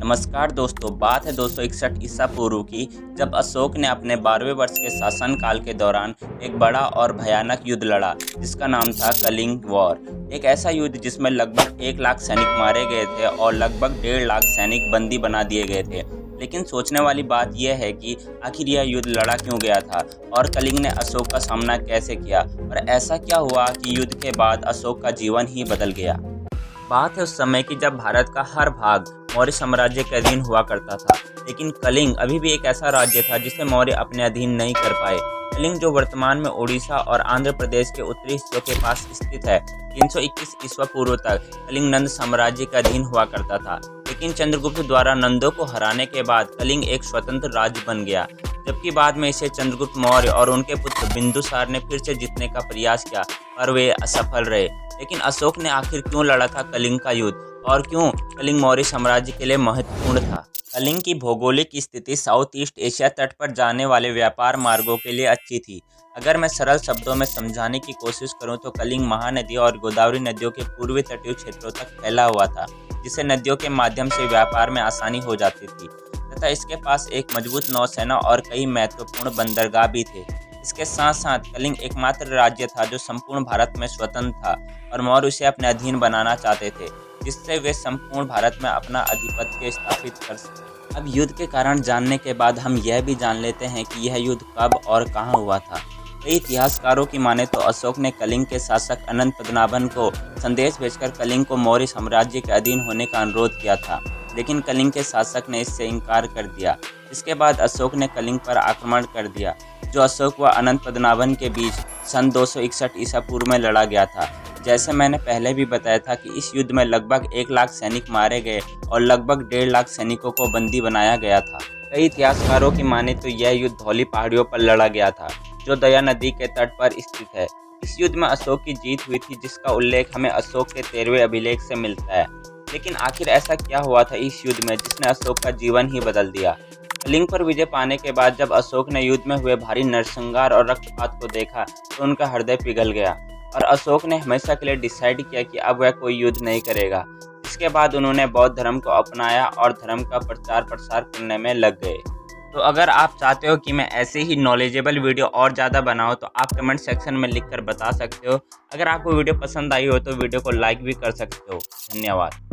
नमस्कार दोस्तों, बात है 261 ईसा पूर्व की, जब अशोक ने अपने 12वें वर्ष के शासनकाल के दौरान एक बड़ा और भयानक युद्ध लड़ा जिसका नाम था कलिंग वॉर। एक ऐसा युद्ध जिसमें लगभग 1 लाख सैनिक मारे गए थे और लगभग 1.5 लाख सैनिक बंदी बना दिए गए थे। लेकिन सोचने वाली बात यह है कि आखिर यह युद्ध लड़ा क्यों गया था और कलिंग ने अशोक का सामना कैसे किया और ऐसा क्या हुआ कि युद्ध के बाद अशोक का जीवन ही बदल गया। बात है उस समय की जब भारत का हर भाग मौर्य साम्राज्य के अधीन हुआ करता था, लेकिन कलिंग अभी भी एक ऐसा राज्य था जिसे मौर्य अपने अधीन नहीं कर पाए। कलिंग, जो वर्तमान में उड़ीसा और आंध्र प्रदेश के उत्तरी हिस्सों के पास स्थित है, 321 ईस्वी पूर्व तक कलिंग नंद साम्राज्य के अधीन हुआ करता था। लेकिन चंद्रगुप्त द्वारा नंदों को हराने के बाद कलिंग एक स्वतंत्र राज्य बन गया, जबकि बाद में इसे चंद्रगुप्त मौर्य और उनके पुत्र बिंदुसार ने फिर से जीतने का प्रयास किया, पर वे असफल रहे। लेकिन अशोक ने आखिर क्यों लड़ा था कलिंग का युद्ध और क्यों कलिंग मौर्य साम्राज्य के लिए महत्वपूर्ण था। कलिंग की भौगोलिक स्थिति साउथ ईस्ट एशिया तट पर जाने वाले व्यापार मार्गों के लिए अच्छी थी। अगर मैं सरल शब्दों में समझाने की कोशिश करूं तो कलिंग महानदी और गोदावरी नदियों के पूर्वी तटीय क्षेत्रों तक फैला हुआ था, जिससे नदियों के माध्यम से व्यापार में आसानी हो जाती थी तथा इसके पास एक मजबूत नौसेना और कई महत्वपूर्ण बंदरगाह भी थे। इसके साथ साथ कलिंग एकमात्र राज्य था जो संपूर्ण भारत में स्वतंत्र था और मौर्य उसे अपने अधीन बनाना चाहते थे, जिससे वे संपूर्ण भारत में अपना आधिपत्य स्थापित कर सके। अब युद्ध के कारण जानने के बाद हम यह भी जान लेते हैं कि यह युद्ध कब और कहां हुआ था। कई इतिहासकारों की माने तो अशोक ने कलिंग के शासक अनंत पद्मनाभन को संदेश भेजकर कलिंग को मौर्य साम्राज्य के अधीन होने का अनुरोध किया था, लेकिन कलिंग के शासक ने इससे इनकार कर दिया। इसके बाद अशोक ने कलिंग पर आक्रमण कर दिया, जो अशोक व अनंत पद्मनाभन के बीच सन 261 ईसा पूर्व में लड़ा गया था। जैसे मैंने पहले भी बताया था कि इस युद्ध में लगभग 1 लाख सैनिक मारे गए और लगभग 1.5 लाख सैनिकों को बंदी बनाया गया था। कई इतिहासकारों की माने तो यह युद्ध धौली पहाड़ियों पर लड़ा गया था, जो दया नदी के तट पर स्थित है। इस युद्ध में अशोक की जीत हुई थी, जिसका उल्लेख हमें अशोक के 13वें अभिलेख से मिलता है। लेकिन आखिर ऐसा क्या हुआ था इस युद्ध में जिसने अशोक का जीवन ही बदल दिया। कलिंग पर विजय पाने के बाद जब अशोक ने युद्ध में हुए भारी नरसंहार और रक्तपात को देखा तो उनका हृदय पिघल गया और अशोक ने हमेशा के लिए डिसाइड किया कि अब वह कोई युद्ध नहीं करेगा। इसके बाद उन्होंने बौद्ध धर्म को अपनाया और धर्म का प्रचार प्रसार करने में लग गए। तो अगर आप चाहते हो कि मैं ऐसे ही नॉलेजेबल वीडियो और ज़्यादा बनाऊं तो आप कमेंट सेक्शन में लिखकर बता सकते हो। अगर आपको वीडियो पसंद आई हो तो वीडियो को लाइक भी कर सकते हो। धन्यवाद।